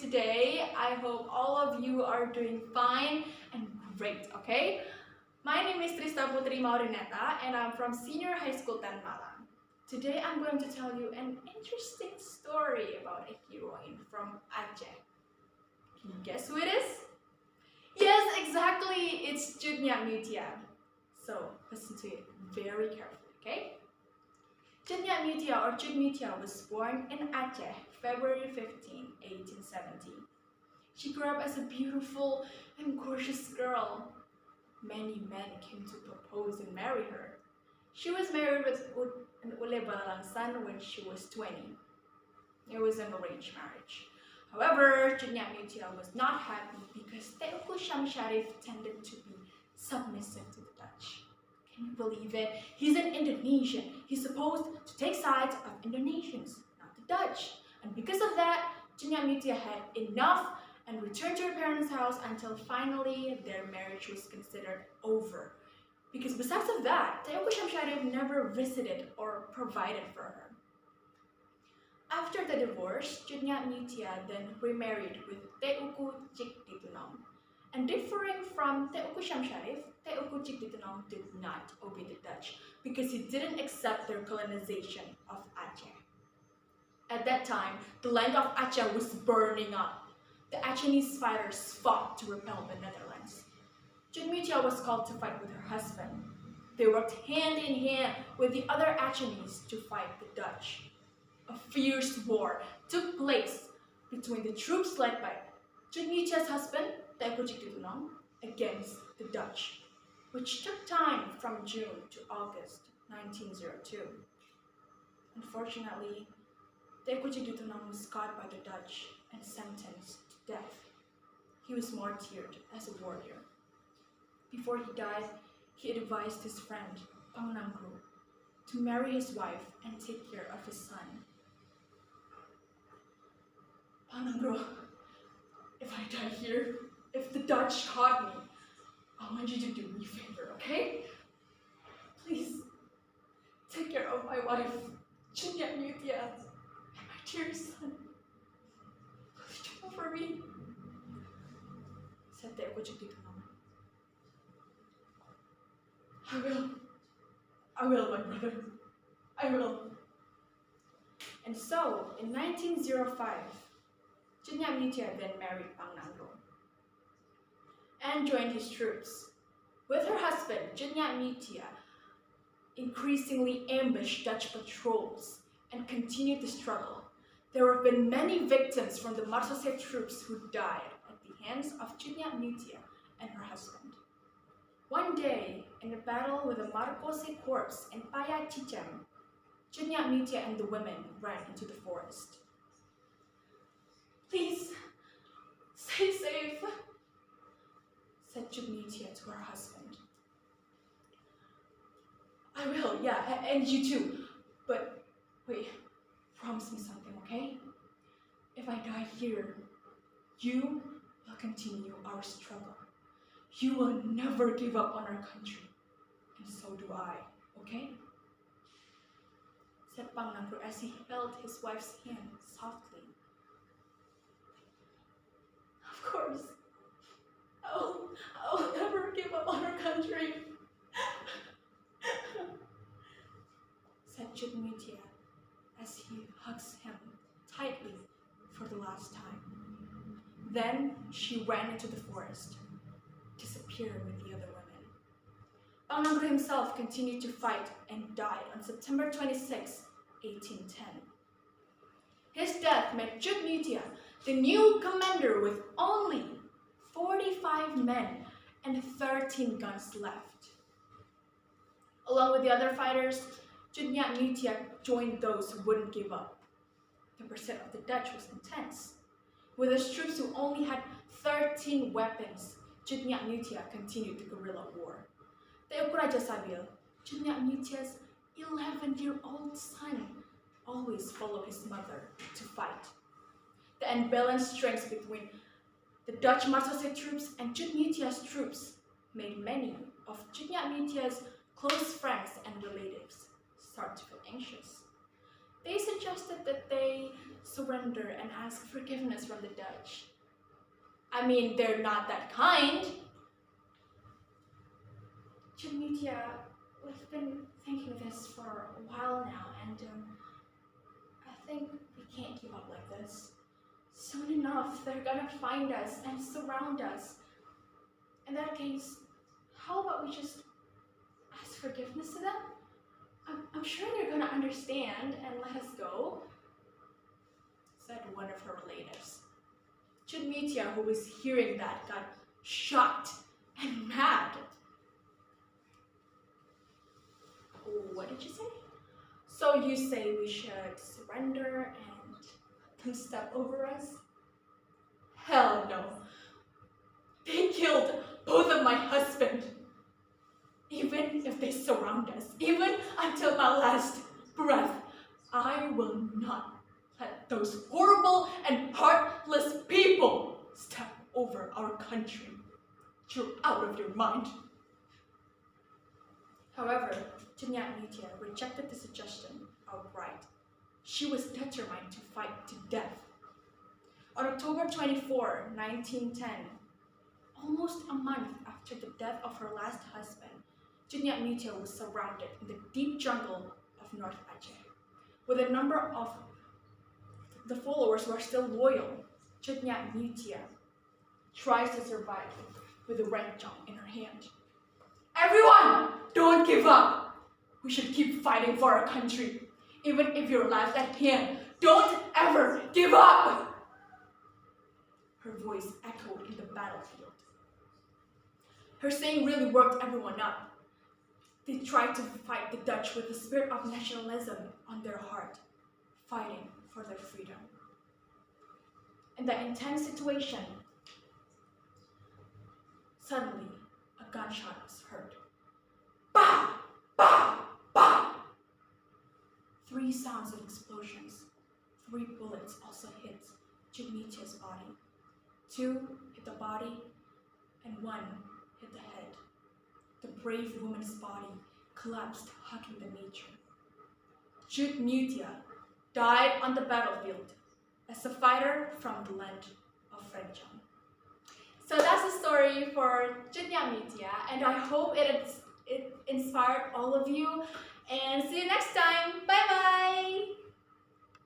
today? I hope all of you are doing fine and great, okay? My name is Trista Putri Maurineta and I'm from Senior High School 10 Malang. Today I'm going to tell you an interesting story about a heroine from Aceh. Can you guess who it is? Yes, exactly, it's Cut Meutia. So listen to it very carefully, okay? Cut Meutia or Cut Meutia was born in Aceh, February 15, 1870. She grew up as a beautiful and gorgeous girl. Many men came to propose and marry her. She was married with an Ule Balalangsan when she was 20. It was an arranged marriage. However, Cut Meutia was not happy because Teuku Sharif tended to be submissive to the Dutch. Can you believe it? He's an Indonesian. He's supposed to take sides of Indonesians, not the Dutch. And because of that, Cut Meutia had enough and returned to her parents' house until finally their marriage was considered over. Because besides of that, Teuku Sharif never visited or provided for her. After the divorce, Cut Meutia then remarried with Teuku Cikditunong. And differing from Teuku Sharif, Teuku Cikditunong did not obey the Dutch because he didn't accept their colonization of Aceh. At that time, the land of Aceh was burning up. The Achenese fighters fought to repel the Netherlands. Cut Meutia was called to fight with her husband. They worked hand in hand with the other Achenese to fight the Dutch. A fierce war took place between the troops led by Cut Meutia's husband, Teuku Cikditunong, against the Dutch, which took time from June to August 1902. Unfortunately, Teuku Cikditunong was caught by the Dutch and sentenced to death. He was martyred as a warrior. Before he died, he advised his friend, Pangnangro, to marry his wife and take care of his son. Pangnangro, if I die here, if the Dutch caught me, I want you to do me a favor, okay? Please, take care of my wife, Cut Meutia, and my dear son. Please do for me, said Teuku Cikditunong. I will, my brother, I will. And so, in 1905, Cut Meutia then married Pangnangro and joined his troops. With her husband, Cut Meutia increasingly ambushed Dutch patrols and continued the struggle. There have been many victims from the Marsese troops who died at the hands of Cut Meutia and her husband. One day, in a battle with the Marcose corps in Paya Cicem, Cut Meutia and the women ran into the forest. Please, stay safe, said Cut Meutia to her husband. I will, yeah, and you too. But wait, promise me something, okay? If I die here, you will continue our struggle. You will never give up on our country, and so do I, okay? Said Pangnangro as he held his wife's hand softly. Of course, I will never give up on our country, said Cut Meutia as he hugs him tightly for the last time. Then she ran into the forest, disappeared with the other women. Pangnangro himself continued to fight and died on September 26, 1810. His death made Cut Meutia the new commander with only 45 men and 13 guns left. Along with the other fighters, Cut Meutia joined those who wouldn't give up. The pursuit of the Dutch was intense. With his troops who only had 13 weapons, Cut Meutia continued the guerrilla war. Teuku Raja Sabil, Cut Meutia's 11-year-old son, always followed his mother to fight. The unbalanced strength between the Dutch Marsese troops and Cut Meutia's troops made many of Cut Meutia's close friends and relatives start to feel anxious. They suggested that they surrender and ask forgiveness from the Dutch. I mean, they're not that kind. Cut Meutia, we've been thinking this for a while now, and I think we can't keep up like this. Soon enough, they're gonna find us and surround us. In that case, how about we just ask forgiveness to them? I'm sure they're gonna understand and let us go, said one of her relatives. Cut Meutia, who was hearing that, got shocked and mad. What did you say? So you say we should surrender and let them step over us? Hell no. They killed both of my husband. Even if they surround us, even until my last breath, I will not let those horrible and heartless people step over our country. You're out of your mind. However, Cut Meutia rejected the suggestion outright. She was determined to fight to death. On October 24, 1910, almost a month after the death of her last husband, Cut Meutia was surrounded in the deep jungle of North Aceh. With a number of the followers who are still loyal, Cut Meutia tries to survive with a ranjang in her hand. Everyone, don't give up! We should keep fighting for our country. Even if your life's at hand, don't ever give up! Her voice echoed in the battlefield. Her saying really worked everyone up. They tried to fight the Dutch with the spirit of nationalism on their heart, fighting for their freedom. In that intense situation, suddenly a gunshot was heard. Bah! Bah! Bah! 3 sounds of explosions. 3 bullets also hit Cut Meutia's body. 2 hit the body and 1 hit the head. The brave woman's body collapsed, hugging the nature. Cut Meutia died on the battlefield as a fighter from the land of ranjang. So that's the story for Cut Meutia, and I hope it inspired all of you. And see you next time. Bye bye.